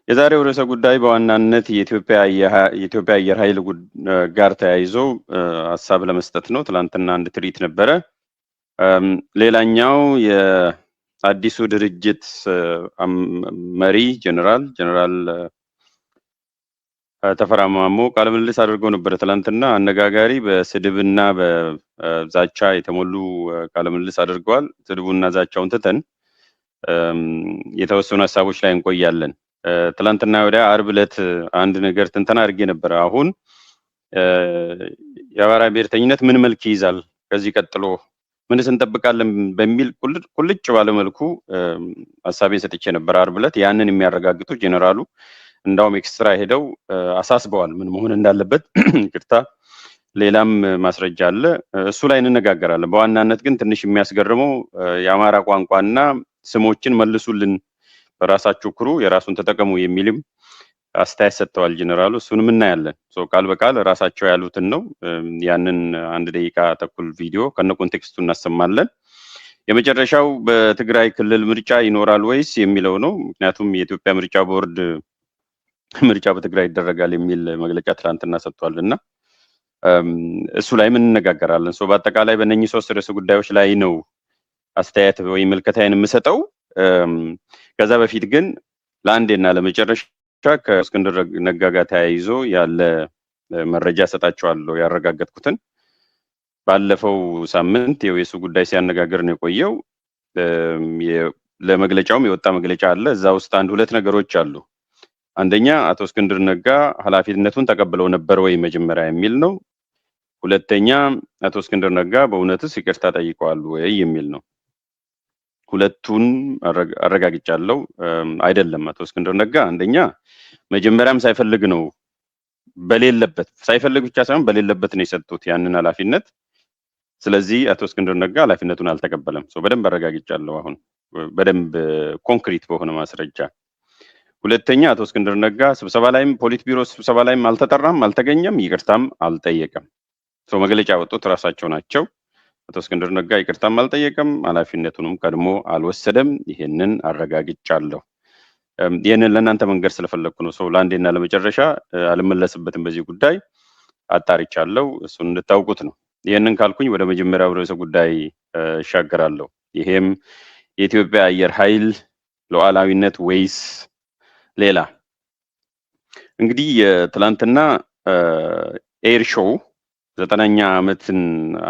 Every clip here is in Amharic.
የዛሬው ርዕሰ ጉዳይ በዋናነት የኢትዮጵያ አየር ኃይል ጋር ተያይዞ ሀሳብ ለመስጠት ነው። ትላንትና አንድ ትርኢት ነበረ። ሌላኛው የአዲሱ ድርጅት መሪ ጀነራል ተፈራ ማሞ ቃለ ምልልስ አድርገው ነበር ትላንትና። አነጋጋሪ በስድብና በዛቻ የተሞሉ ቃለ ምልልስ አድርገዋል። ስድቡና ዛቻውን ትተን የተወሰኑ ሀሳቦች ላይ እንቆያለን። ትላንትና ወዲያ ዓርብ ዕለት አንድ ነገር ትንተና አድርጌ ነበር። አሁን የአማራ ብሔርተኝነት ምን መልክ ይይዛል፣ ከዚህ ቀጥሎ ምንስ እንጠብቃለን በሚል ቁልጭ ባለ መልኩ ሀሳቤን ሰጥቼ ነበር ዓርብ ዕለት። ያንን የሚያረጋግጡ ጄኔራሉ እንዳውም ኤክስትራ ሄደው አሳስበዋል ምን መሆን እንዳለበት። ይቅርታ፣ ሌላም ማስረጃ አለ፣ እሱ ላይ እንነጋገራለን። በዋናነት ግን ትንሽ የሚያስገርመው የአማራ ቋንቋና ስሞችን መልሱልን፣ በራሳችሁ ኩሩ፣ የራሱን ተጠቀሙ የሚልም አስተያየት ሰጥተዋል ጄኔራሉ። እሱንም እናያለን። ቃል በቃል ራሳቸው ያሉትን ነው። ያንን 1 ደቂቃ ተኩል ቪዲዮ ከነ ኮንቴክስቱ እናሰማለን። የመጨረሻው በትግራይ ክልል ምርጫ ይኖራል ወይስ የሚለው ነው። ምክንያቱም የኢትዮጵያ ምርጫ ቦርድ ምርጫ በትግራይ ይደረጋል የሚል መግለጫ ትላንትና ሰጥቷል እና እሱ ላይም እንነጋገራለን። በአጠቃላይ በእነኚህ 3 ርዕሰ ጉዳዮች ላይ ነው አስተያየት ወይ ምልከታዬን የምሰጠው። ከዛ በፊት ግን ለአንዴና ለመጨረሻ ከእስክንድር ነጋ ጋር ተያይዞ ያለ መረጃ ሰጣቸዋለሁ። ያረጋገጥኩትን ባለፈው ሳምንት የሱ ጉዳይ ሲያነጋገር ነው የቆየው። ለመግለጫውም የወጣ መግለጫ አለ። እዛ ውስጥ 1-2 ነገሮች አሉ። አንደኛ አቶ እስክንድር ነጋ ኃላፊነቱን ተቀብለው ነበር ወይ መጀመሪያ የሚል ነው። ሁለተኛ አቶ እስክንድር ነጋ በእውነትስ ይቅርታ ጠይቀዋል ወይ የሚል ነው። ሁለቱን አረጋግጫለሁ። አይደለም አቶ እስክንድር ነጋ አንደኛ መጀመሪያም ሳይፈልግ ነው፣ በሌለበት ሳይፈልግ ብቻ ሳይሆን በሌለበት ነው የሰጡት ያንን ኃላፊነት። ስለዚህ አቶ እስክንድር ነጋ ኃላፊነቱን አልተቀበለም። በደንብ አረጋግጫለሁ። አሁን በደንብ ኮንክሪት በሆነ ማስረጃ። ሁለተኛ አቶ እስክንድር ነጋ ስብሰባ ላይም ፖሊት ቢሮ ስብሰባ ላይም አልተጠራም፣ አልተገኘም፣ ይቅርታም አልጠየቀም። መግለጫ ያወጡት ራሳቸው ናቸው። አቶ እስክንድር ነጋ ይቅርታም አልጠየቀም፣ ኃላፊነቱንም ቀድሞ አልወሰደም። ይሄንን አረጋግጫለሁ። ይሄንን ለእናንተ መንገድ ስለፈለግኩ ነው። ለአንዴና ለመጨረሻ አልመለስበትም። በዚህ ጉዳይ አጣርቻለሁ፣ እሱን እንድታውቁት ነው። ይሄንን ካልኩኝ ወደ መጀመሪያው ርዕሰ ጉዳይ እሻገራለሁ። ይሄም የኢትዮጵያ አየር ኃይል ሉዓላዊነት ወይስ ሌላ? እንግዲህ የትላንትና ኤር ሾው 9ኛ ዓመትን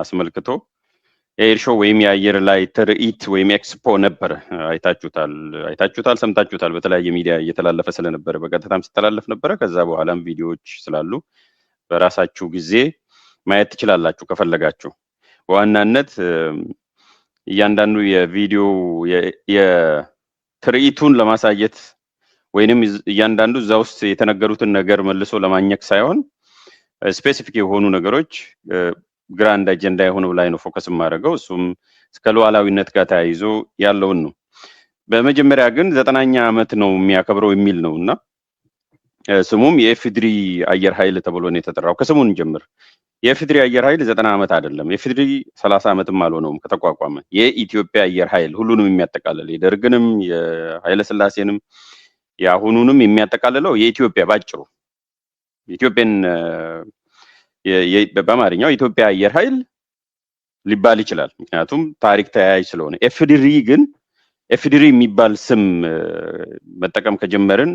አስመልክቶ ኤር ሾው ወይም የአየር ላይ ትርኢት ወይም ኤክስፖ ነበር። አይታችሁታል፣ ሰምታችሁታል። በተለያየ ሚዲያ እየተላለፈ ስለነበረ በቀጥታም ሲተላለፍ ነበረ። ከዛ በኋላም ቪዲዮዎች ስላሉ በራሳችሁ ጊዜ ማየት ትችላላችሁ ከፈለጋችሁ። በዋናነት እያንዳንዱ የቪዲዮ የትርኢቱን ለማሳየት ወይንም እያንዳንዱ እዛ ውስጥ የተነገሩትን ነገር መልሶ ለማግኘት ሳይሆን ስፔሲፊክ የሆኑ ነገሮች ግራንድ አጀንዳ የሆነው ላይ ነው ፎከስ የማደርገው። እሱም እስከ ሉዓላዊነት ጋር ተያይዞ ያለውን ነው። በመጀመሪያ ግን 9ኛ ዓመት ነው የሚያከብረው የሚል ነው እና ስሙም የኢፌዴሪ አየር ኃይል ተብሎ ነው የተጠራው። ከስሙን ጀምር የኢፌዴሪ አየር ኃይል 90 ዓመት አይደለም። የኢፌዴሪ 30 ዓመትም አልሆነውም ከተቋቋመ። የኢትዮጵያ አየር ኃይል ሁሉንም የሚያጠቃልል የደርግንም የኃይለ ሥላሴንም የአሁኑንም የሚያጠቃልለው የኢትዮጵያ ባጭሩ ኢትዮጵያን በአማርኛው የኢትዮጵያ አየር ኃይል ሊባል ይችላል። ምክንያቱም ታሪክ ተያያዥ ስለሆነ። ኤፍዲሪ የሚባል ስም መጠቀም ከጀመርን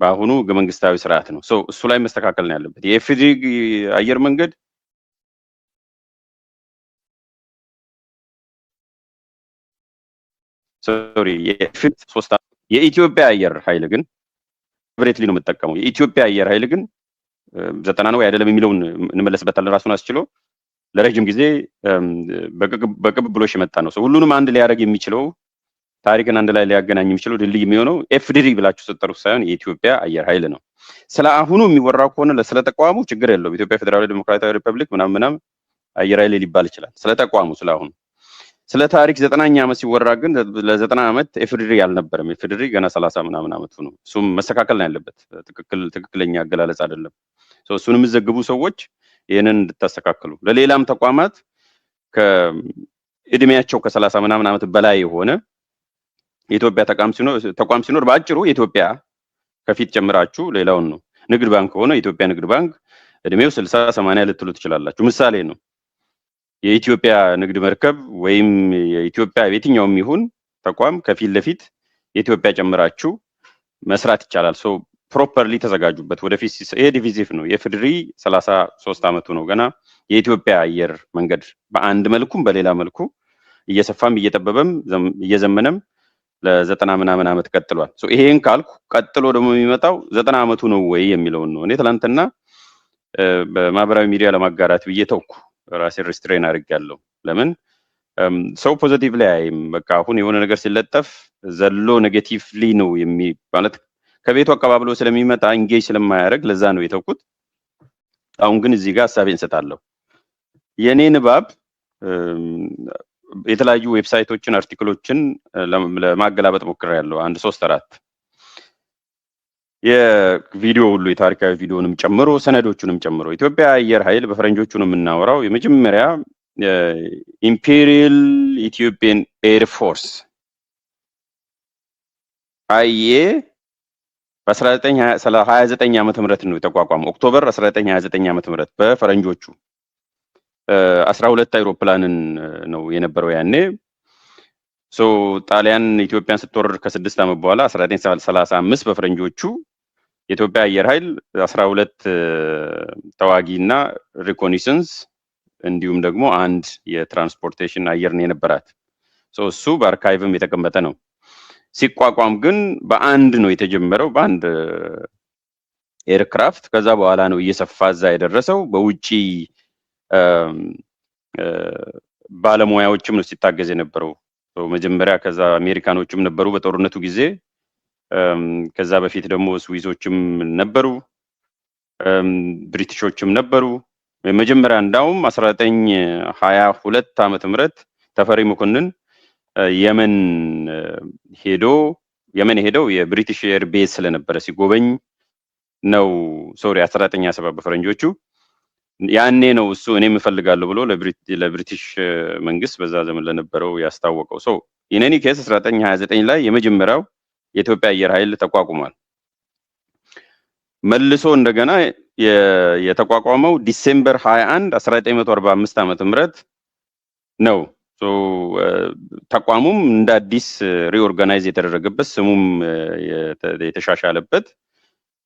በአሁኑ ህገ መንግስታዊ ስርዓት ነው። እሱ ላይ መስተካከል ነው ያለበት። የኤፍዲሪ አየር መንገድ የኢትዮጵያ አየር ኃይል ግን ብሬትሊ ነው የምጠቀመው። የኢትዮጵያ አየር ኃይል ግን 90 ነው አይደለም የሚለውን እንመለስበታለን። ራሱን አስችሎ ለረጅም ጊዜ በቅብብሎሽ የመጣ ነው። ሁሉንም አንድ ሊያደርግ የሚችለው ታሪክን አንድ ላይ ሊያገናኝ የሚችለው ድልድይ የሚሆነው ኤፍዲሪ ብላችሁ ስትጠሩት ሳይሆን የኢትዮጵያ አየር ኃይል ነው። ስለ አሁኑ የሚወራው ከሆነ ስለ ተቋሙ ችግር የለውም። ኢትዮጵያ ፌዴራላዊ ዲሞክራሲያዊ ሪፐብሊክ ምናምን አየር ኃይል ሊባል ይችላል። ስለ ተቋሙ ስለ አሁኑ ስለ ታሪክ 9ኛ ዓመት ሲወራ ግን ለ90 ዓመት ኤፍዲሪ አልነበረም። ኤፍዲሪ ገና 30 ምናምን ዓመቱ ነው። እሱም መስተካከል ነው ያለበት። ትክክለኛ አገላለጽ አይደለም። እሱን የምትዘግቡ ሰዎች ይሄንን እንድታስተካክሉ። ለሌላም ተቋማት ከእድሜያቸው ከ30 ምናምን ዓመት በላይ የሆነ የኢትዮጵያ ተቋም ሲኖር በአጭሩ የኢትዮጵያ ከፊት ጨምራችሁ ሌላውን ነው። ንግድ ባንክ ሆነ የኢትዮጵያ ንግድ ባንክ እድሜው 60 80 ልትሉ ትችላላችሁ። ምሳሌ ነው። የኢትዮጵያ ንግድ መርከብ ወይም የኢትዮጵያ የትኛውም ይሁን ተቋም ከፊት ለፊት የኢትዮጵያ ጨምራችሁ መስራት ይቻላል። ሶ ፕሮፐርሊ ተዘጋጁበት። ወደፊት ይሄ ዲቪዚቭ ነው። የፍድሪ 33 ዓመቱ ነው ገና። የኢትዮጵያ አየር መንገድ በአንድ መልኩም በሌላ መልኩ እየሰፋም እየጠበበም እየዘመነም ለ90 ምናምን ዓመት ቀጥሏል። ሶ ይሄን ካልኩ ቀጥሎ ደግሞ የሚመጣው 90 ዓመቱ ነው ወይ የሚለውን ነው። እኔ ትላንትና በማህበራዊ ሚዲያ ለማጋራት ብዬ ተውኩ። ራሴን ሪስትሬን አድርጌያለሁ። ለምን ሰው ፖዚቲቭ ላይ አይም በቃ አሁን የሆነ ነገር ሲለጠፍ ዘሎ ኔጌቲቭሊ ነው ማለት ከቤቱ አቀባብሎ ስለሚመጣ ኢንጌጅ ስለማያደርግ ለዛ ነው የተውኩት። አሁን ግን እዚህ ጋር ሐሳቤን እንሰጣለሁ። የኔ ንባብ የተለያዩ ዌብሳይቶችን አርቲክሎችን ለማገላበጥ ሞክሬያለሁ። 1 3 4 የቪዲዮ ሁሉ የታሪካዊ ቪዲዮንም ጨምሮ ሰነዶቹንም ጨምሮ ኢትዮጵያ አየር ኃይል በፈረንጆቹ ነው የምናወራው። የመጀመሪያ ኢምፔሪያል ኢትዮጵያን ኤር ፎርስ አይኤ በ1929 ዓመተ ምህረት ነው የተቋቋመው። ኦክቶበር 1929 ዓመተ ምህረት በፈረንጆቹ 12 አይሮፕላንን ነው የነበረው ያኔ። ሶ ጣሊያን ኢትዮጵያን ስትወርድ ከ6 ዓመት በኋላ 1935 በፈረንጆቹ የኢትዮጵያ አየር ኃይል 12 ተዋጊና ሪኮኒሰንስ እንዲሁም ደግሞ አንድ የትራንስፖርቴሽን አየር ነው የነበራት። ሶ እሱ በአርካይቭም የተቀመጠ ነው። ሲቋቋም ግን በአንድ ነው የተጀመረው፣ በአንድ ኤርክራፍት። ከዛ በኋላ ነው እየሰፋ እዛ የደረሰው። በውጪ ባለሙያዎችም ነው ሲታገዝ የነበረው። መጀመሪያ ከዛ አሜሪካኖችም ነበሩ በጦርነቱ ጊዜ። ከዛ በፊት ደግሞ ስዊዞችም ነበሩ፣ ብሪቲሾችም ነበሩ። መጀመሪያ እንዳውም 1922 ዓመተ ምህረት ተፈሪ መኮንን የመን ሄደው የብሪቲሽ ኤር ቤዝ ስለነበረ ሲጎበኝ ነው። ሶሪ 1927 በፈረንጆቹ ያኔ ነው እሱ እኔም እፈልጋለሁ ብሎ ለብሪቲሽ መንግስት በዛ ዘመን ለነበረው ያስታወቀው። ሶ ኢነኒ ኬስ 1929 ላይ የመጀመሪያው የኢትዮጵያ አየር ኃይል ተቋቁሟል። መልሶ እንደገና የተቋቋመው ዲሴምበር 21 1945 ዓመተ ምህረት ነው። ሶ ተቋሙም እንደ አዲስ ሪኦርጋናይዝ የተደረገበት ስሙም የተሻሻለበት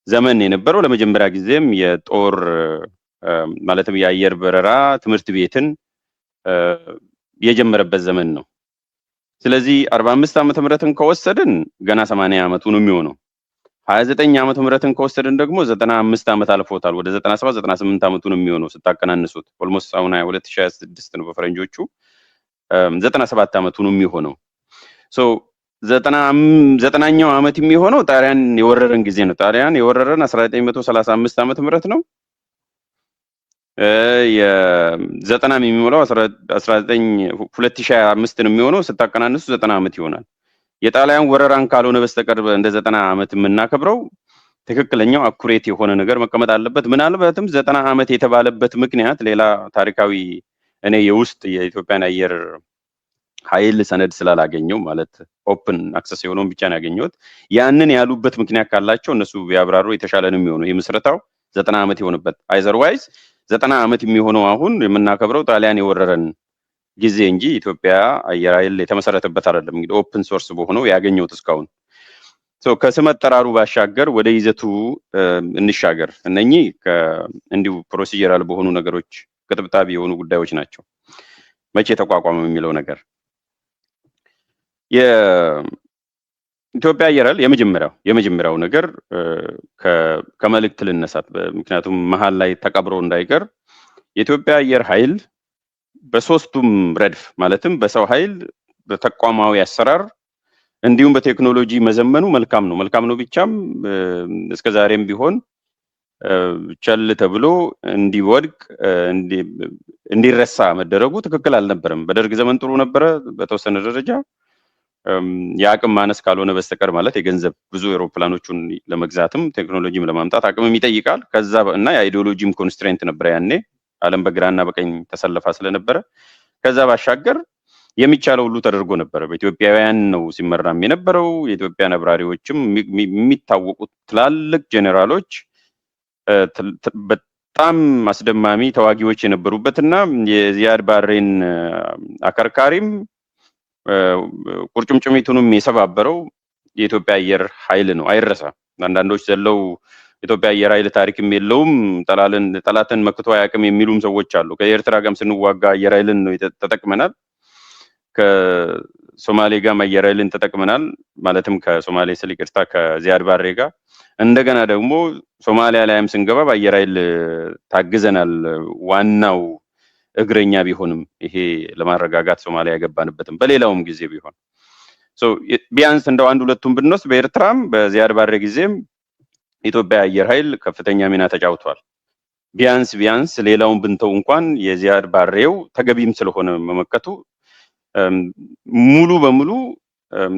ዘመን የነበረው። ለመጀመሪያ ጊዜም የጦር ማለትም የአየር በረራ ትምህርት ቤትን የጀመረበት ዘመን ነው። ስለዚህ 45 ዓመተ ምህረትን ከወሰድን ገና 80 ዓመቱ ነው የሚሆነው። 29 ዓመተ ምህረትን ከወሰድን ደግሞ 95 ዓመት አልፎታል። ወደ 97 98 ዓመቱ ነው የሚሆነው ስታቀናንሱት። ኦልሞስት አሁን 2026 ነው በፈረንጆቹ። 97 ዓመቱ ነው የሚሆነው። ሶ 90ኛው ዓመት የሚሆነው ጣሊያን የወረረን ጊዜ ነው። ጣሊያን የወረረን 1935 ዓመተ ምህረት ነው። የ90 የሚሞላው 2025 ነው የሚሆነው። ስታቀናንሱ 90 ዓመት ይሆናል። የጣሊያን ወረራን ካልሆነ በስተቀር እንደ 90 ዓመት የምናከብረው ትክክለኛው አኩሬት የሆነ ነገር መቀመጥ አለበት። ምናልባትም 90 ዓመት የተባለበት ምክንያት ሌላ ታሪካዊ እኔ የውስጥ የኢትዮጵያን አየር ኃይል ሰነድ ስላላገኘው ማለት ኦፕን አክሰስ የሆነውን ብቻ ነው ያገኘሁት። ያንን ያሉበት ምክንያት ካላቸው እነሱ ቢያብራሩ የተሻለ ነው የሚሆነው። የምስረታው 90 ዓመት የሆነበት አይዘርዋይዝ 90 ዓመት የሚሆነው አሁን የምናከብረው ጣሊያን የወረረን ጊዜ እንጂ ኢትዮጵያ አየር ኃይል የተመሰረተበት አይደለም። እንግዲህ ኦፕን ሶርስ በሆነው ያገኘሁት እስካሁን። ሶ ከስም አጠራሩ ባሻገር ወደ ይዘቱ እንሻገር። እነኚህ እንዲሁ ፕሮሲጀራል በሆኑ ነገሮች ቅጥብጣቢ የሆኑ ጉዳዮች ናቸው። መቼ ተቋቋመ የሚለው ነገር የኢትዮጵያ አየር ኃይል የመጀመሪያው ነገር ከመልእክት ልነሳት፣ ምክንያቱም መሀል ላይ ተቀብሮ እንዳይቀር። የኢትዮጵያ አየር ኃይል በሶስቱም ረድፍ ማለትም በሰው ኃይል፣ በተቋማዊ አሰራር እንዲሁም በቴክኖሎጂ መዘመኑ መልካም ነው ብቻም እስከዛሬም ቢሆን ቸል ተብሎ እንዲወድቅ እንዲረሳ መደረጉ ትክክል አልነበረም። በደርግ ዘመን ጥሩ ነበረ በተወሰነ ደረጃ የአቅም ማነስ ካልሆነ በስተቀር ማለት የገንዘብ ብዙ ኤሮፕላኖቹን ለመግዛትም ቴክኖሎጂም ለማምጣት አቅምም ይጠይቃል። ከዛ እና የአይዲዮሎጂም ኮንስትሬንት ነበረ ያኔ ዓለም በግራና በቀኝ ተሰለፋ ስለነበረ። ከዛ ባሻገር የሚቻለው ሁሉ ተደርጎ ነበር። በኢትዮጵያውያን ነው ሲመራም የነበረው። የኢትዮጵያን አብራሪዎችም የሚታወቁት ትላልቅ ጀኔራሎች በጣም አስደማሚ ተዋጊዎች የነበሩበትና የዚያድ ባሬን አከርካሪም ቁርጭምጭሚቱንም የሰባበረው የኢትዮጵያ አየር ኃይል ነው። አይረሳም። አንዳንዶች ዘለው ኢትዮጵያ አየር ኃይል ታሪክም የለውም ጠላትን መክቶ አያውቅም የሚሉም ሰዎች አሉ። ከኤርትራ ጋርም ስንዋጋ አየር ኃይልን ነው ተጠቅመናል። ከሶማሌ ጋር አየር ኃይልን ተጠቅመናል። ማለትም ከሶማሌ ስል ይቅርታ፣ ከዚያድ ባሬ ጋር እንደገና ደግሞ ሶማሊያ ላይም ስንገባ በአየር ኃይል ታግዘናል። ዋናው እግረኛ ቢሆንም ይሄ ለማረጋጋት ሶማሊያ ያገባንበትም በሌላውም ጊዜ ቢሆን ቢያንስ እንደው አንድ ሁለቱን ብንወስድ በኤርትራም በዚያድ ባሬ ጊዜም ኢትዮጵያ አየር ኃይል ከፍተኛ ሚና ተጫውቷል። ቢያንስ ሌላውን ብንተው እንኳን የዚያድ ባሬው ተገቢም ስለሆነ መመከቱ ሙሉ በሙሉ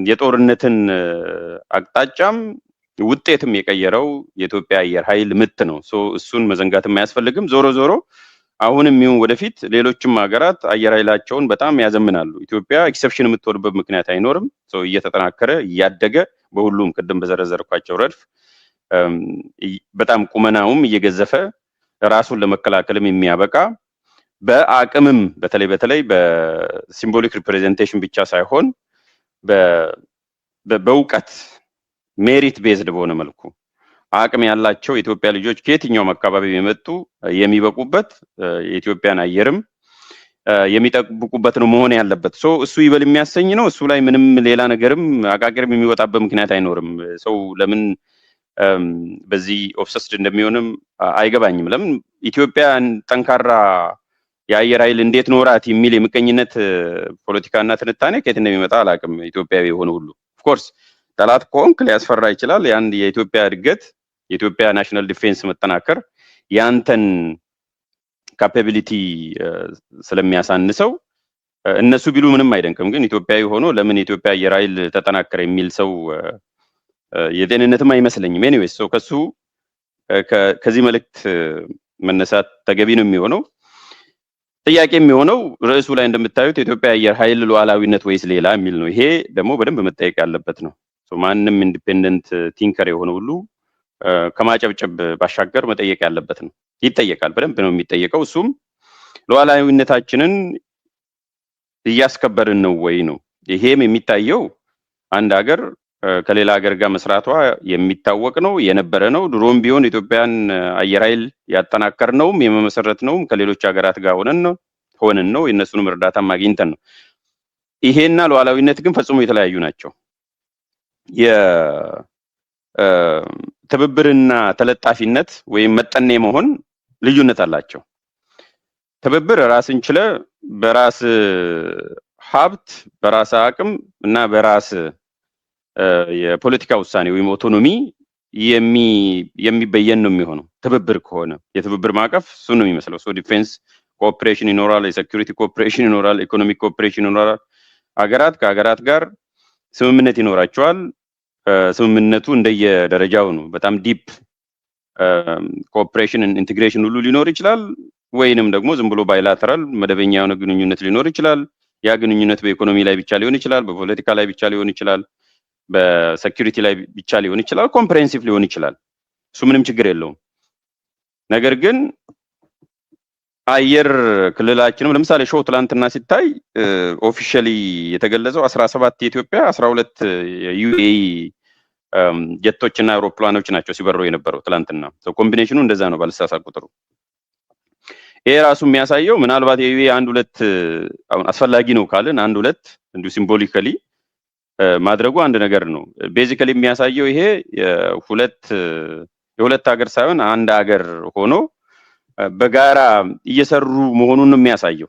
የጦርነትን አቅጣጫም ውጤትም የቀየረው የኢትዮጵያ አየር ኃይል ምት ነው። እሱን መዘንጋትም አያስፈልግም። ዞሮ ዞሮ አሁንም ይሁን ወደፊት ሌሎችም ሀገራት አየር ኃይላቸውን በጣም ያዘምናሉ። ኢትዮጵያ ኤክሰፕሽን የምትሆንበት ምክንያት አይኖርም። እየተጠናከረ እያደገ በሁሉም ቅድም በዘረዘርኳቸው ረድፍ በጣም ቁመናውም እየገዘፈ ራሱን ለመከላከልም የሚያበቃ በአቅምም በተለይ በሲምቦሊክ ሪፕሬዘንቴሽን ብቻ ሳይሆን በእውቀት ሜሪት ቤዝድ በሆነ መልኩ አቅም ያላቸው የኢትዮጵያ ልጆች ከየትኛውም አካባቢ የመጡ የሚበቁበት የኢትዮጵያን አየርም የሚጠብቁበት ነው መሆን ያለበት። እሱ ይበል የሚያሰኝ ነው። እሱ ላይ ምንም ሌላ ነገርም አቃቂርም የሚወጣበት ምክንያት አይኖርም። ሰው ለምን በዚህ ኦብሰስድ እንደሚሆንም አይገባኝም። ለምን ኢትዮጵያ ጠንካራ የአየር ኃይል እንዴት ኖራት የሚል የምቀኝነት ፖለቲካና ትንታኔ ከየት እንደሚመጣ አላውቅም። ኢትዮጵያዊ የሆነ ሁሉ ኦፍኮርስ ጠላት ከሆንክ ሊያስፈራ ይችላል። የአንድ የኢትዮጵያ እድገት የኢትዮጵያ ናሽናል ዲፌንስ መጠናከር ያንተን ካፓቢሊቲ ስለሚያሳንሰው እነሱ ቢሉ ምንም አይደንቅም። ግን ኢትዮጵያዊ ሆኖ ለምን የኢትዮጵያ አየር ኃይል ተጠናከረ የሚል ሰው የጤንነትም አይመስለኝም። ኤኒዌይስ ከዚህ መልእክት መነሳት ተገቢ ነው የሚሆነው። ጥያቄ የሚሆነው ርዕሱ ላይ እንደምታዩት የኢትዮጵያ አየር ኃይል ሉዓላዊነት ወይስ ሌላ የሚል ነው። ይሄ ደግሞ በደንብ መጠየቅ ያለበት ነው። ማንም ኢንዲፔንደንት ቲንከር የሆነ ሁሉ ከማጨብጨብ ባሻገር መጠየቅ ያለበት ነው። ይጠየቃል፣ በደንብ ነው የሚጠየቀው። እሱም ሉዓላዊነታችንን እያስከበርን ነው ወይ ነው። ይሄም የሚታየው አንድ ሀገር ከሌላ ሀገር ጋር መስራቷ የሚታወቅ ነው፣ የነበረ ነው። ድሮም ቢሆን ኢትዮጵያን አየር ኃይል ያጠናከርነውም የመመሰረትነውም ከሌሎች ሀገራት ጋር ሆነን ነው፣ የእነሱንም እርዳታ አግኝተን ነው። ይሄና ሉዓላዊነት ግን ፈጽሞ የተለያዩ ናቸው። የትብብርና ተለጣፊነት ወይም መጠኔ መሆን ልዩነት አላቸው። ትብብር ራስን ችለ በራስ ሀብት በራስ አቅም እና በራስ የፖለቲካ ውሳኔ ወይም ኦቶኖሚ የሚበየን ነው የሚሆነው። ትብብር ከሆነ የትብብር ማዕቀፍ እሱ ነው የሚመስለው። ዲፌንስ ኮኦፕሬሽን ይኖራል፣ የሴኩሪቲ ኮኦፕሬሽን ይኖራል፣ ኢኮኖሚክ ኮኦፕሬሽን ይኖራል። ሀገራት ከሀገራት ጋር ስምምነት ይኖራቸዋል። ስምምነቱ እንደየደረጃው ነው። በጣም ዲፕ ኮኦፕሬሽን ኢንቴግሬሽን ሁሉ ሊኖር ይችላል። ወይንም ደግሞ ዝም ብሎ ባይላተራል መደበኛ የሆነ ግንኙነት ሊኖር ይችላል። ያ ግንኙነት በኢኮኖሚ ላይ ብቻ ሊሆን ይችላል፣ በፖለቲካ ላይ ብቻ ሊሆን ይችላል፣ በሴኩሪቲ ላይ ብቻ ሊሆን ይችላል፣ ኮምፕሬሄንሲቭ ሊሆን ይችላል። እሱ ምንም ችግር የለውም። ነገር ግን አየር ክልላችንም ለምሳሌ ሾው ትላንትና ሲታይ ኦፊሻሊ የተገለጸው 17 የኢትዮጵያ 12 የዩኤኢ ጀቶችና አውሮፕላኖች ናቸው ሲበሩ የነበረው ትላንትና። ኮምቢኔሽኑ እንደዛ ነው ባልሳሳት ቁጥሩ። ይሄ ራሱ የሚያሳየው ምናልባት የዩኤኢ አንድ ሁለት አስፈላጊ ነው ካልን አንድ ሁለት እንዲሁ ሲምቦሊካሊ ማድረጉ አንድ ነገር ነው። ቤዚካሊ የሚያሳየው ይሄ የሁለት ሀገር ሳይሆን አንድ ሀገር ሆኖ በጋራ እየሰሩ መሆኑን ነው የሚያሳየው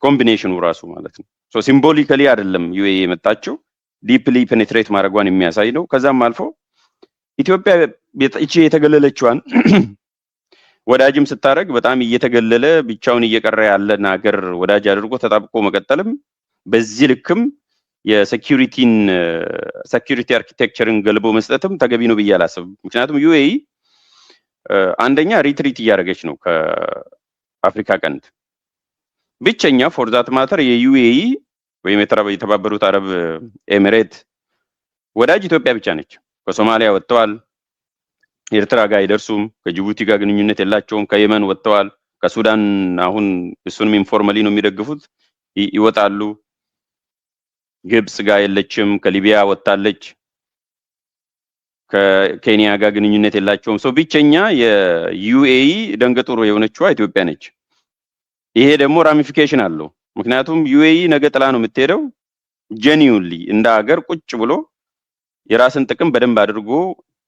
ኮምቢኔሽኑ ራሱ ማለት ነው። ሲምቦሊካሊ አይደለም ዩኤኢ የመጣችው ዲፕሊ ፔኔትሬት ማድረጓን የሚያሳይ ነው። ከዛም አልፎ ኢትዮጵያ እቺ የተገለለችዋን ወዳጅም ስታረግ በጣም እየተገለለ ብቻውን እየቀረ ያለን ሀገር ወዳጅ አድርጎ ተጣብቆ መቀጠልም በዚህ ልክም የሴኩሪቲ አርኪቴክቸርን ገልቦ መስጠትም ተገቢ ነው ብዬ አላስብም። ምክንያቱም ዩኤኢ አንደኛ ሪትሪት እያደረገች ነው ከአፍሪካ ቀንድ። ብቸኛ ፎር ዛት ማተር የዩኤኢ ወይም የተባበሩት አረብ ኤሚሬት ወዳጅ ኢትዮጵያ ብቻ ነች። ከሶማሊያ ወጥተዋል፣ ኤርትራ ጋር አይደርሱም፣ ከጅቡቲ ጋር ግንኙነት የላቸውም፣ ከየመን ወጥተዋል፣ ከሱዳን አሁን እሱንም ኢንፎርማሊ ነው የሚደግፉት ይወጣሉ፣ ግብጽ ጋር የለችም፣ ከሊቢያ ወጣለች፣ ከኬንያ ጋር ግንኙነት የላቸውም። ሰው ብቸኛ የዩኤኢ ደንገጡር የሆነችዋ ኢትዮጵያ ነች። ይሄ ደግሞ ራሚፊኬሽን አለው። ምክንያቱም ዩኤኢ ነገ ጥላ ነው የምትሄደው። ጄኒዩንሊ እንደ ሀገር ቁጭ ብሎ የራስን ጥቅም በደንብ አድርጎ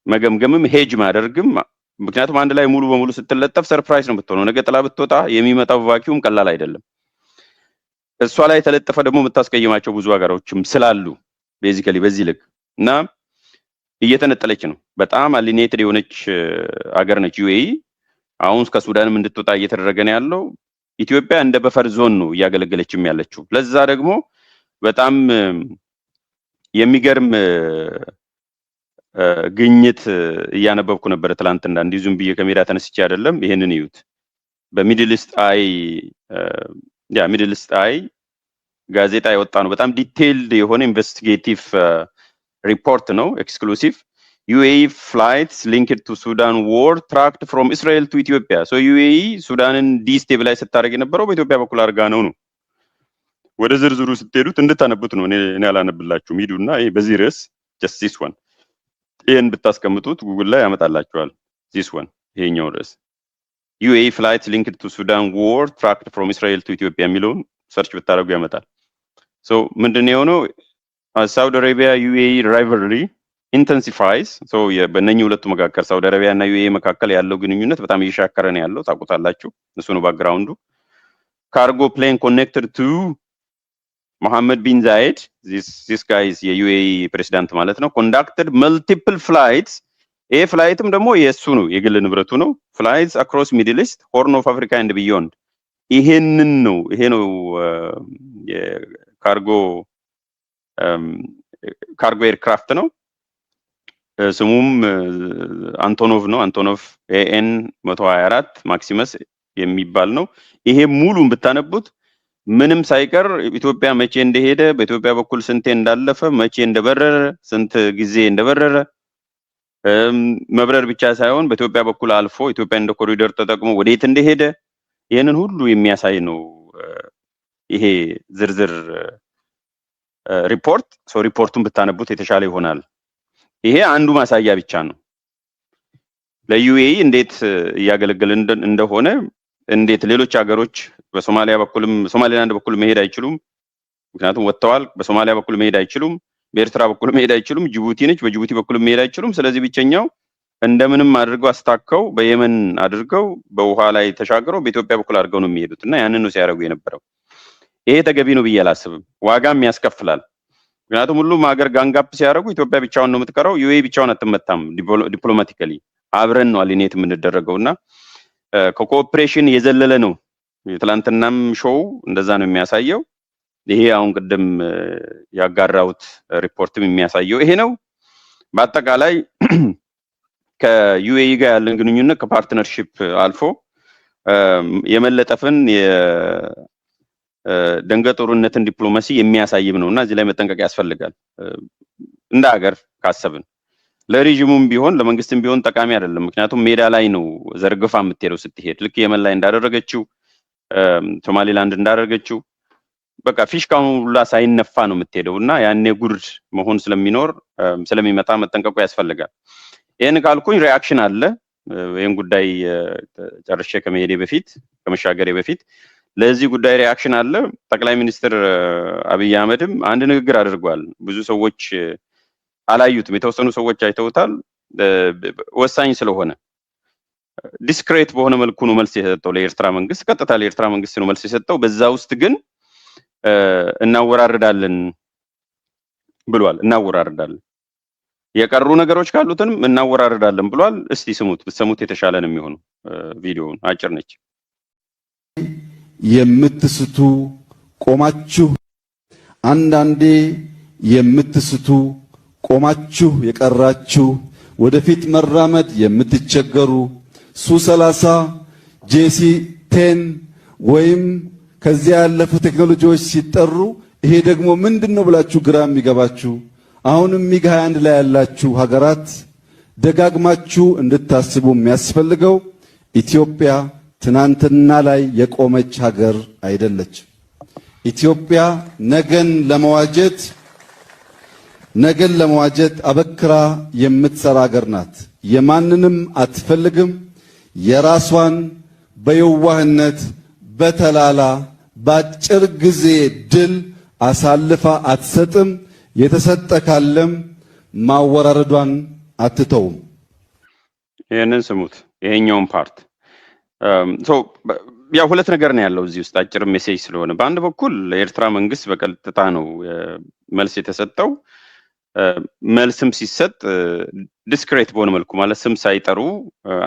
መገምገምም ሄጅ ማደርግም። ምክንያቱም አንድ ላይ ሙሉ በሙሉ ስትለጠፍ ሰርፕራይዝ ነው የምትሆነው። ነገ ጥላ ብትወጣ የሚመጣው ቫኪዩም ቀላል አይደለም። እሷ ላይ ተለጠፈ ደግሞ የምታስቀይማቸው ብዙ ሀገሮችም ስላሉ ቤዚካሊ በዚህ ልክ እና እየተነጠለች ነው። በጣም አሊኔትድ የሆነች ሀገር ነች ዩኤኢ። አሁን ከሱዳንም እንድትወጣ እየተደረገ ነው ያለው። ኢትዮጵያ እንደ በፈር ዞን ነው እያገለገለችም ያለችው። ለዛ ደግሞ በጣም የሚገርም ግኝት እያነበብኩ ነበር ትላንትና። እንዲህ ዝም ብዬ ከሜዳ ተነስቼ አይደለም። ይሄንን ይዩት። በሚድል ኢስት አይ ጋዜጣ የወጣ ነው። በጣም ዲቴይልድ የሆነ ኢንቨስቲጌቲቭ ሪፖርት ነው፣ ኤክስክሉሲቭ። UAE flights linked to Sudan war tracked from Israel to Ethiopia. So UAE ሱዳንን ዲስቴብላይዝ ስታደርግ የነበረው በኢትዮጵያ በኩል አድርጋ ነው። ወደ ዝርዝሩ ስትሄዱት እንድታነቡት ነው። እኔ አላነብላችሁም። ሂዱና ይሄ በዚህ ርዕስ just this one ይሄን ብታስቀምጡት ጉግል ላይ ያመጣላችኋል። this one ይሄኛው ርዕስ UAE flights linked to Sudan war tracked from Israel to Ethiopia የሚለውን ሰርች ብታደርጉ ያመጣል። so ምንድነው የሆነው? ሳውዲ አረቢያ UAE rivalry intensifies. so በእነኚህ ሁለቱ መካከል ሳውዲ አረቢያ እና UAE መካከል ያለው ግንኙነት በጣም እየሻከረ ነው ያለው። ታውቁታላችሁ። እሱ ነው ባክግራውንዱ። cargo plane connected to Mohammed bin Zayed, this guy is የUAE ፕሬዝዳንት ማለት ነው, conducted multiple flights. ይሄ ፍላይትም ደግሞ የሱ ነው፣ የግል ንብረቱ ነው። flights across Middle East, Horn of Africa and beyond. ይሄ ነው የካርጎ ኤርክራፍት ነው። ስሙም አንቶኖቭ ነው። አንቶኖቭ AN 124 ማክሲመስ የሚባል ነው። ይሄ ሙሉን ብታነቡት ምንም ሳይቀር ኢትዮጵያ መቼ እንደሄደ፣ በኢትዮጵያ በኩል ስንቴ እንዳለፈ፣ መቼ እንደበረረ፣ ስንት ጊዜ እንደበረረ፣ መብረር ብቻ ሳይሆን በኢትዮጵያ በኩል አልፎ ኢትዮጵያ እንደ ኮሪደር ተጠቅሞ ወዴት እንደሄደ ይሄንን ሁሉ የሚያሳይ ነው ይሄ ዝርዝር ሪፖርት። ሪፖርቱን ብታነቡት የተሻለ ይሆናል። ይሄ አንዱ ማሳያ ብቻ ነው ለዩኤኢ እንዴት እያገለገለ እንደሆነ። እንዴት ሌሎች ሀገሮች በሶማሊያ በኩልም ሶማሊላንድ በኩል መሄድ አይችሉም፣ ምክንያቱም ወጥተዋል። በሶማሊያ በኩል መሄድ አይችሉም፣ በኤርትራ በኩል መሄድ አይችሉም። ጅቡቲ ነች፣ በጅቡቲ በኩል መሄድ አይችሉም። ስለዚህ ብቸኛው እንደምንም አድርገው አስታከው በየመን አድርገው በውሃ ላይ ተሻግረው በኢትዮጵያ በኩል አድርገው ነው የሚሄዱት እና ያንን ነው ሲያደርጉ የነበረው። ይሄ ተገቢ ነው ብዬ አላስብም። ዋጋም ያስከፍላል። ምክንያቱም ሁሉም ሀገር ጋንጋፕ ሲያደርጉ ኢትዮጵያ ብቻውን ነው የምትቀረው። ዩኤኢ ብቻውን አትመታም። ዲፕሎማቲካሊ አብረን ነው አሊኔት የምንደረገውና ከኮኦፕሬሽን የዘለለ ነው። የትላንትናም ሾው እንደዛ ነው የሚያሳየው። ይሄ አሁን ቅድም ያጋራውት ሪፖርትም የሚያሳየው ይሄ ነው። በአጠቃላይ ከዩኤኢ ጋር ያለን ግንኙነት ከፓርትነርሺፕ አልፎ የመለጠፍን ደንገጡርነትን ዲፕሎማሲ የሚያሳይም ነውና እዚህ ላይ መጠንቀቅ ያስፈልጋል። እንደ ሀገር ካሰብን ለሪጅሙም ቢሆን ለመንግስትም ቢሆን ጠቃሚ አይደለም። ምክንያቱም ሜዳ ላይ ነው ዘርግፋ የምትሄደው ስትሄድ፣ ልክ የመን ላይ እንዳደረገችው ሶማሊላንድ እንዳደረገችው በቃ ፊሽካውን ሁላ ሳይነፋ ነው የምትሄደውና ያኔ ጉድ መሆን ስለሚመጣ መጠንቀቁ ያስፈልጋል። ይሄን ካልኩኝ ሪአክሽን አለ። ይሄን ጉዳይ ጨርሼ ከመሻገሬ በፊት ለዚህ ጉዳይ ሪአክሽን አለ። ጠቅላይ ሚኒስትር አብይ አህመድም አንድ ንግግር አድርጓል። ብዙ ሰዎች አላዩትም፣ የተወሰኑ ሰዎች አይተውታል። ወሳኝ ስለሆነ ዲስክሬት በሆነ መልኩ ነው መልስ የሰጠው ለኤርትራ መንግስት፣ ቀጥታ ለኤርትራ መንግስት ነው መልስ የሰጠው። በዛ ውስጥ ግን እናወራርዳለን ብሏል። እናወራርዳለን፣ የቀሩ ነገሮች ካሉትንም እናወራርዳለን ብሏል። እስቲ ስሙት፣ ብትሰሙት የተሻለ ነው የሚሆነው። ቪዲዮውን አጭር ነች። የምትስቱ ቆማችሁ፣ አንዳንዴ የምትስቱ ቆማችሁ የቀራችሁ፣ ወደፊት መራመድ የምትቸገሩ ሱ30 JC10 ወይም ከዚያ ያለፉ ቴክኖሎጂዎች ሲጠሩ ይሄ ደግሞ ምንድነው ብላችሁ ግራ የሚገባችሁ አሁንም ሚግ 21 ላይ ያላችሁ ሀገራት ደጋግማችሁ እንድታስቡ የሚያስፈልገው ኢትዮጵያ ትናንትና ላይ የቆመች ሀገር አይደለችም። ኢትዮጵያ ነገን ለመዋጀት አበክራ የምትሰራ ሀገር ናት። የማንንም አትፈልግም። የራሷን በየዋህነት በተላላ ባጭር ጊዜ ድል አሳልፋ አትሰጥም። የተሰጠ ካለም ማወራረዷን አትተውም። ይሄንን ስሙት። ይሄኛውን ፓርት ያው ሁለት ነገር ነው ያለው እዚህ ውስጥ አጭር ሜሴጅ ስለሆነ በአንድ በኩል ለኤርትራ መንግስት በቀጥታ ነው መልስ የተሰጠው። መልስም ሲሰጥ ዲስክሬት በሆነ መልኩ ማለት ስም ሳይጠሩ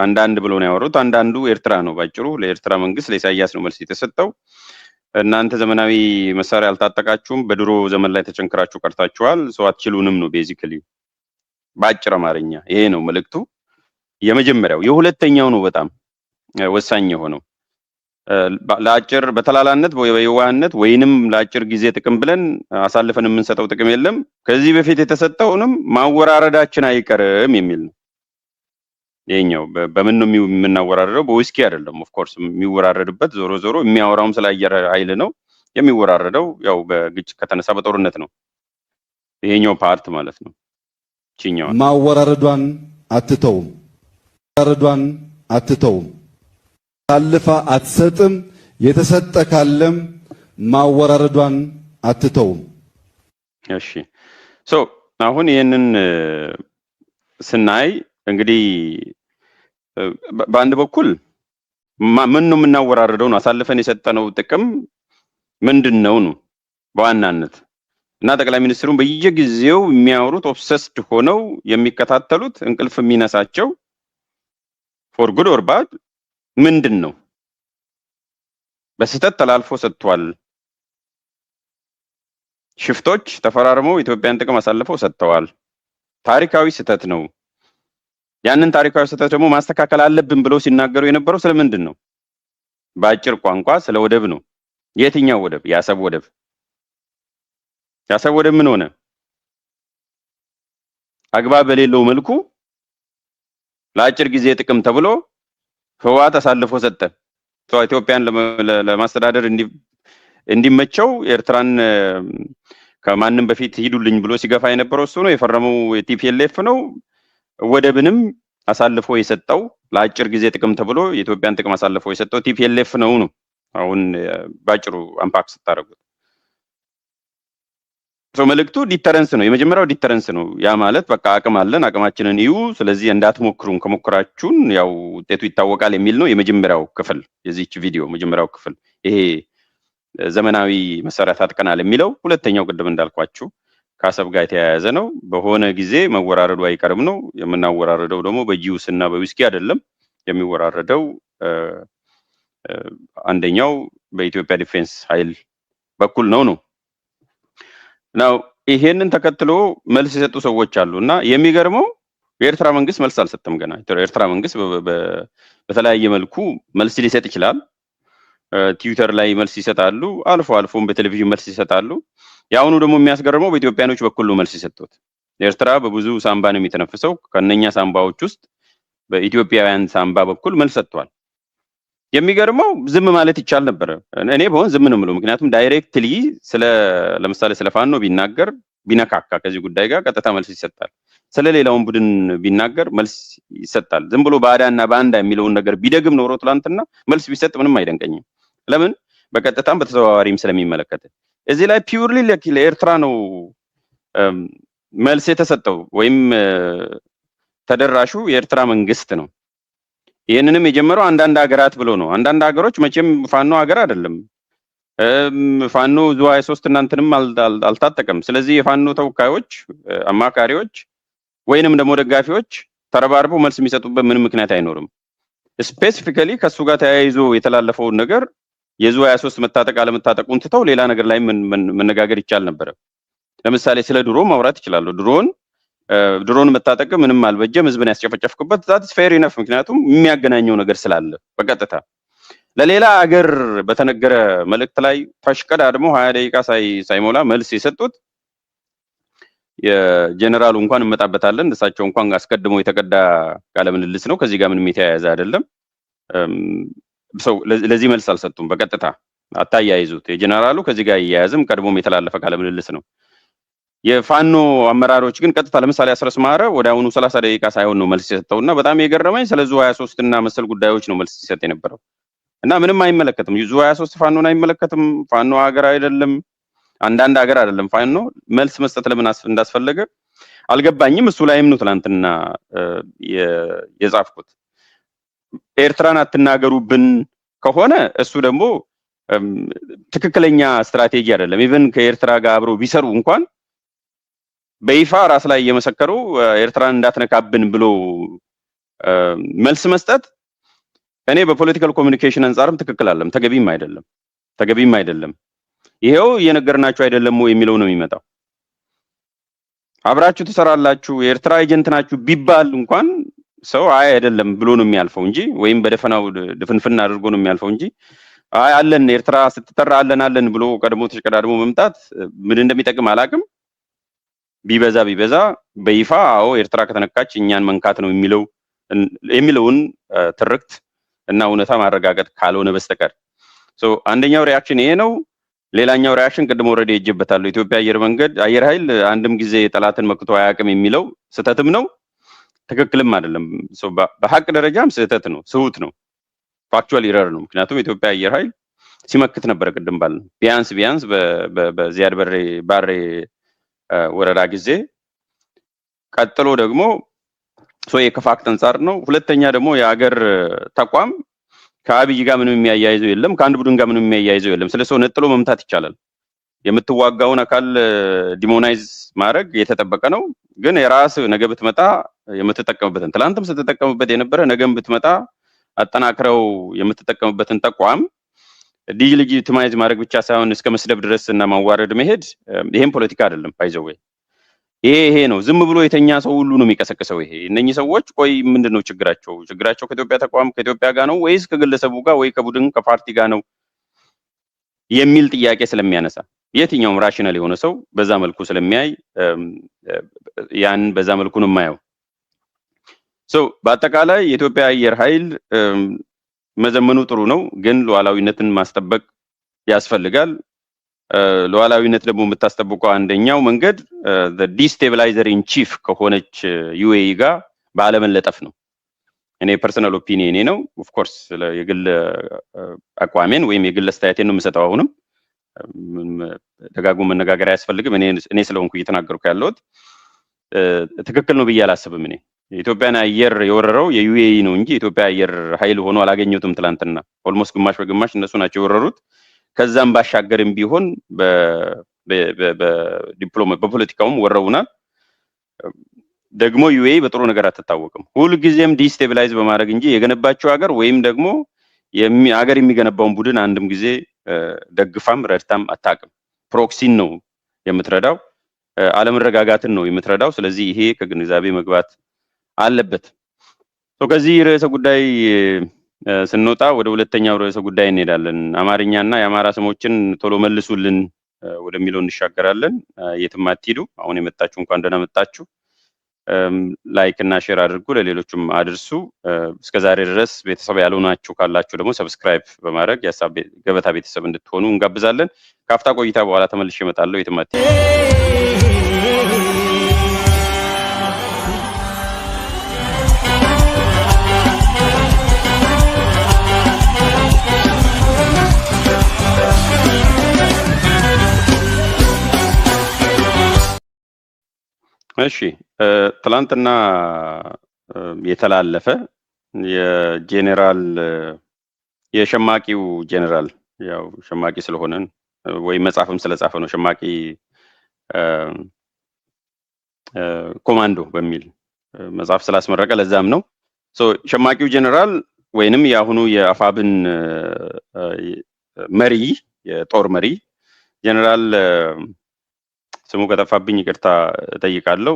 አንዳንድ ብለው ነው ያወሩት። አንዳንዱ ኤርትራ ነው ባጭሩ ለኤርትራ መንግስት ለኢሳያስ ነው መልስ የተሰጠው። እናንተ ዘመናዊ መሳሪያ አልታጠቃችሁም፣ በድሮ ዘመን ላይ ተጨንክራችሁ ቀርታችኋል፣ ሰው አትችሉንም ነው ቤዚክሊ ባጭር አማርኛ። ይሄ ነው መልእክቱ የመጀመሪያው። የሁለተኛው ነው በጣም ወሳኝ የሆነው ለአጭር በተላላነት በየዋህነት ወይንም ለአጭር ጊዜ ጥቅም ብለን አሳልፈን የምንሰጠው ጥቅም የለም፣ ከዚህ በፊት የተሰጠውንም ማወራረዳችን አይቀርም የሚል ነው። ይሄኛው በምን ነው የምናወራረደው? በዊስኪ አይደለም። ኦፍ ኮርስ የሚወራረድበት ዞሮ ዞሮ የሚያወራውም ስለ አየር ኃይል ነው። የሚወራረደው ያው በግጭት ከተነሳ በጦርነት ነው። ይሄኛው ፓርት ማለት ነው። ቺኛው ማወራረዷን አትተውም፣ ታልፋ አትሰጥም። የተሰጠ ካለም ማወራረዷን አትተውም። እሺ አሁን ይሄንን ስናይ እንግዲህ በአንድ በኩል ምን ነው የምናወራረደው ነው፣ አሳልፈን የሰጠነው ጥቅም ምንድነው ነው በዋናነት እና ጠቅላይ ሚኒስትሩን በየጊዜው የሚያወሩት ኦብሰስድ ሆነው የሚከታተሉት እንቅልፍ የሚነሳቸው ፎር ጉድ ኦር ባድ ምንድነው? በስህተት ተላልፎ ሰጥቷል። ሽፍቶች ተፈራርመው ኢትዮጵያን ጥቅም አሳልፈው ሰጥተዋል። ታሪካዊ ስህተት ነው። ያንን ታሪካዊ ስህተት ደግሞ ማስተካከል አለብን ብለው ሲናገሩ የነበረው ስለምንድን ነው? በአጭር ቋንቋ ስለ ወደብ ነው። የትኛው ወደብ? የአሰብ ወደብ። የአሰብ ወደብ ምን ሆነ? አግባብ በሌለው መልኩ ለአጭር ጊዜ ጥቅም ተብሎ ህወሓት አሳልፎ ሰጠ። ኢትዮጵያን ለማስተዳደር እንዲመቸው ኤርትራን ከማንም በፊት ሂዱልኝ ብሎ ሲገፋ የነበረው እሱ ነው። የፈረመው ቲፒኤልኤፍ ነው። ወደብንም አሳልፎ የሰጠው ለአጭር ጊዜ ጥቅም ተብሎ የኢትዮጵያን ጥቅም አሳልፎ የሰጠው ቲፒኤልኤፍ ነው ነው። አሁን ባጭሩ አንፓክ ስታደርጉት መልእክቱ ዲተረንስ ነው። የመጀመሪያው ዲተረንስ ነው። ያ ማለት በቃ አቅም አለን፣ አቅማችንን እዩ፣ ስለዚህ እንዳትሞክሩን፣ ከሞክራችሁን ያው ውጤቱ ይታወቃል የሚል ነው የመጀመሪያው ክፍል የዚህች ቪዲዮ መጀመሪያው ክፍል። ይሄ ዘመናዊ መሳሪያ ታጥቀናል የሚለው ሁለተኛው ቅድም እንዳልኳችሁ ከአሰብ ጋር የተያያዘ ነው። በሆነ ጊዜ መወራረዱ አይቀርም ነው። የምናወራረደው ደግሞ በጂውስ እና በዊስኪ አይደለም። የሚወራረደው አንደኛው በኢትዮጵያ ዲፌንስ ኃይል በኩል ነው ነው ይሄንን ተከትሎ መልስ የሰጡ ሰዎች አሉ እና የሚገርመው የኤርትራ መንግስት መልስ አልሰጠም ገና። የኤርትራ መንግስት በተለያየ መልኩ መልስ ሊሰጥ ይችላል። ትዊተር ላይ መልስ ይሰጣሉ፣ አልፎ አልፎም በቴሌቪዥን መልስ ይሰጣሉ። ያውኑ ደግሞ የሚያስገርመው በኢትዮጵያኖች በኩል ነው መልስ የሰጡት። ኤርትራ በብዙ ሳምባ ነው የሚተነፍሰው። ከነኛ ሳምባዎች ውስጥ በኢትዮጵያውያን ሳምባ በኩል መልስ ሰጥቷል። የሚገርመው ዝም ማለት ይቻል ነበር። እኔ በሆን ዝም ነው የምለው። ምክንያቱም ዳይሬክትሊ ለምሳሌ ስለ ፋኖ ቢናገር ቢነካካ ከዚህ ጉዳይ ጋር ቀጥታ መልስ ይሰጣል። ስለሌላውን ቡድን ቢናገር መልስ ይሰጣል። ዝም ብሎ ባዳና ባንዳ የሚለውን ነገር ቢደግም ኖሮ ትላንትና መልስ ቢሰጥ ምንም አይደንቀኝም። ለምን? በቀጥታም በተዘዋዋሪም ስለሚመለከት። እዚህ ላይ ፒውርሊ ለኤርትራ ነው መልስ የተሰጠው ወይም ተደራሹ የኤርትራ መንግስት ነው። ይሄንንም የጀመረው አንዳንድ ሀገራት ብሎ ነው። አንዳንድ ሀገሮች መቼም ፋኖ ሀገር አይደለም። ፋኖ ዙ 23 እናንተንም አልታጠቀም። ስለዚህ የፋኖ ተወካዮች፣ አማካሪዎች ወይንም ደግሞ ደጋፊዎች ተረባርበው መልስ የሚሰጡበት ምንም ምክንያት አይኖርም። ስፔሲፊካሊ ከሱ ጋር ተያይዞ የተላለፈውን ነገር የዙ 23 መታጠቅ አለመታጠቁን ትተው ሌላ ነገር ላይ መነጋገር ይቻል ነበር። ለምሳሌ ስለ ድሮን ማውራት ይችላል። ድሮን መታጠቅ ምንም አልበጀም፣ ህዝብን ያስጨፈጨፍኩበት ዛትስ ፌር ኢነፍ። ምክንያቱም የሚያገናኘው ነገር ስላለ በቀጥታ ለሌላ ሀገር በተነገረ መልእክት ላይ ተሽቀዳድሞ 20 ደቂቃ ሳይሞላ መልስ የሰጡት የጀነራሉ እንኳን እንመጣበታለን እሳቸው እንኳን አስቀድሞ የተቀዳ ቃለ ምልልስ ነው። ከዚህ ጋር ምንም የተያያዘ አይደለም። ሰው ለዚህ መልስ አልሰጡም። በቀጥታ አታያይዙት። የጀነራሉ ከዚህ ጋር እያያዝም ቀድሞም የተላለፈ ቃለ ምልልስ ነው። የፋኖ አመራሮች ግን ቀጥታ ለምሳሌ አስረስ ማረ ወደ አሁኑ 30 ደቂቃ ሳይሆን ነው መልስ የሰጠውና በጣም የገረመኝ ስለዙ 23 እና መሰል ጉዳዮች ነው መልስ ሲሰጥ የነበረው እና ምንም አይመለከትም። ዙ 23 ፋኖን አይመለከትም። ፋኖ ሀገር አይደለም፣ አንዳንድ ሀገር አይደለም። ፋኖ መልስ መስጠት ለምን እንዳስፈለገ አልገባኝም። እሱ ላይም ነው ትናንትና የጻፍኩት። ኤርትራን አትናገሩብን ከሆነ እሱ ደግሞ ትክክለኛ ስትራቴጂ አይደለም። ኢቨን ከኤርትራ ጋር አብረው ቢሰሩ እንኳን በይፋ ራስ ላይ እየመሰከሩ ኤርትራን እንዳትነካብን ብሎ መልስ መስጠት እኔ በፖለቲካል ኮሚኒኬሽን አንጻርም ትክክል አይደለም፣ ተገቢም አይደለም። ይሄው እየነገርናችሁ አይደለም ወይ የሚለው ነው የሚመጣው። አብራችሁ ትሰራላችሁ የኤርትራ ኤጀንት ናችሁ ቢባል እንኳን ሰው አይ አይደለም ብሎ ነው የሚያልፈው እንጂ ወይም በደፈናው ድፍንፍና አድርጎ ነው የሚያልፈው እንጂ አይ አለን ኤርትራ ስትጠራ አለን ብሎ ቀድሞ ተሽቀዳድሞ መምጣት ምን እንደሚጠቅም አላቅም። ቢበዛ በይፋ አዎ ኤርትራ ከተነካች እኛን መንካት ነው የሚለውን ትርክት እና እውነታ ማረጋገጥ ካልሆነ በስተቀር አንደኛው ሪአክሽን ይሄ ነው። ሌላኛው ሪአክሽን ቅድም ኦልሬዲ ሄጄበታለሁ። ኢትዮጵያ አየር ኃይል አንድም ጊዜ ጠላትን መክቶ አያውቅም የሚለው ስህተትም ነው ትክክልም አይደለም። በሀቅ ደረጃም ስህተት ነው፣ ስሁት ነው፣ ፋክቹዋል ኢረር ነው። ምክንያቱም ኢትዮጵያ አየር ኃይል ሲመክት ነበረ ቅድም ባልነው ቢያንስ በዚያድ ባሬ ወረዳ ጊዜ ቀጥሎ ደግሞ የከፋክት አንጻር ነው። ሁለተኛ ደግሞ የሀገር ተቋም ከአብይ ጋር ምንም የሚያያይዘው የለም፣ ከአንድ ቡድን ጋር ምንም የሚያያይዘው የለም። ስለዚህ ነጥሎ መምታት ይቻላል። የምትዋጋውን አካል ዲሞናይዝ ማድረግ የተጠበቀ ነው። ግን የራስ ነገ ብትመጣ የምትጠቀምበትን ትላንትም ስትጠቀምበት የነበረ ነገም ብትመጣ አጠናክረው የምትጠቀምበትን ተቋም ዲሌጂቲማይዝ ማድረግ ብቻ ሳይሆን እስከ መስደብ ድረስ እና ማዋረድ መሄድ ይሄም ፖለቲካ አይደለም። ባይዘው ይሄ ነው። ዝም ብሎ የተኛ ሰው ሁሉ ነው የሚቀሰቅሰው። ይሄ እነኚህ ሰዎች ቆይ ምንድነው ችግራቸው? ከኢትዮጵያ ተቋም ከኢትዮጵያ ጋር ነው ወይስ ከግለሰቡ ጋር ወይ ከቡድን ከፓርቲ ጋር ነው የሚል ጥያቄ ስለሚያነሳ የትኛውም ራሽናል የሆነ ሰው በዛ መልኩ ስለሚያይ ያን በዛ መልኩ ነው የማየው። በአጠቃላይ የኢትዮጵያ አየር ኃይል መዘመኑ ጥሩ ነው፣ ግን ሉዓላዊነትን ማስጠበቅ ያስፈልጋል። ሉዓላዊነት ደግሞ የምታስጠብቀው አንደኛው መንገድ ዲስቴብላይዘር ኢን ቺፍ ከሆነች ዩኤኢ ጋር ባለመለጠፍ ነው። እኔ ፐርሰናል ኦፒኒየን ነው። ኦፍ ኮርስ የግል አቋሜን ወይም የግል አስተያየቴን ነው የምሰጠው። አሁንም ደጋግሞ መነጋገር አያስፈልግም። እኔ ስለሆንኩ እየተናገርኩ ያለሁት ትክክል ነው ብዬ አላስብም። እኔ የኢትዮጵያን አየር የወረረው የዩኤኢ ነው እንጂ የኢትዮጵያ አየር ኃይል ሆኖ አላገኘሁትም። ትላንትና ኦልሞስት ግማሽ በግማሽ እነሱ ናቸው የወረሩት። ከዛም ባሻገርም ቢሆን በፖለቲካውም ወረውናል። ደግሞ ዩኤኢ በጥሩ ነገር አትታወቅም። ሁልጊዜም ዲስቴብላይዝ በማድረግ እንጂ የገነባቸው ሀገር ወይም ደግሞ ሀገር የሚገነባውን ቡድን አንድም ጊዜ ደግፋም ረድታም አታውቅም። ፕሮክሲን ነው የምትረዳው፣ አለመረጋጋትን ነው የምትረዳው። ስለዚህ ይሄ ከግንዛቤ መግባት አለበት። ከዚህ ርዕሰ ጉዳይ ስንወጣ ወደ ሁለተኛው ርዕሰ ጉዳይ እንሄዳለን። አማርኛና የአማራ ስሞችን ቶሎ መልሱልን ወደሚለው እንሻገራለን። የትም አትሂዱ። አሁን የመጣችሁ እንኳን ደህና መጣችሁ። ላይክ እና ሼር አድርጉ፣ ለሌሎችም አድርሱ። እስከዛሬ ድረስ ቤተሰብ ያልሆናችሁ ካላችሁ ደግሞ ሰብስክራይብ በማድረግ የሀሳብ ገበታ ቤተሰብ እንድትሆኑ እንጋብዛለን። ካፍታ ቆይታ በኋላ ተመልሼ እመጣለሁ። የትም አትሂዱ። እሺ ትላንትና የተላለፈ የጄኔራል የሸማቂው ጄኔራል ያው ሸማቂ ስለሆነ ወይ መጽሐፍም ስለጻፈ ነው ሸማቂ ኮማንዶ በሚል መጽሐፍ ስላስመረቀ ለዛም ነው። ሸማቂው ጄኔራል ወይንም የአሁኑ የአፋብን መሪ የጦር መሪ ጄኔራል ስሙ ከጠፋብኝ ይቅርታ እጠይቃለሁ።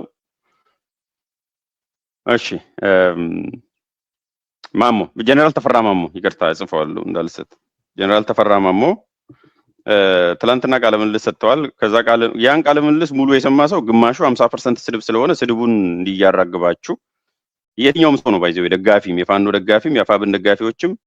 እሺ ማሞ ጀነራል ተፈራ ማሞ ይቅርታ ጽፈዋለሁ እንዳልሰጥ ጀነራል ተፈራ ማሞ ትላንትና ቃለ ምልልስ ሰጥተዋል። ከዛ ያን ቃለ ምልልስ ሙሉ የሰማ ሰው ግማሹ 50% ስድብ ስለሆነ ስድቡን እንዲያራግባችሁ የትኛውም ሰው ነው ባይዘው ደጋፊም የፋኖ ደጋፊም የአፋብን ደጋፊዎችም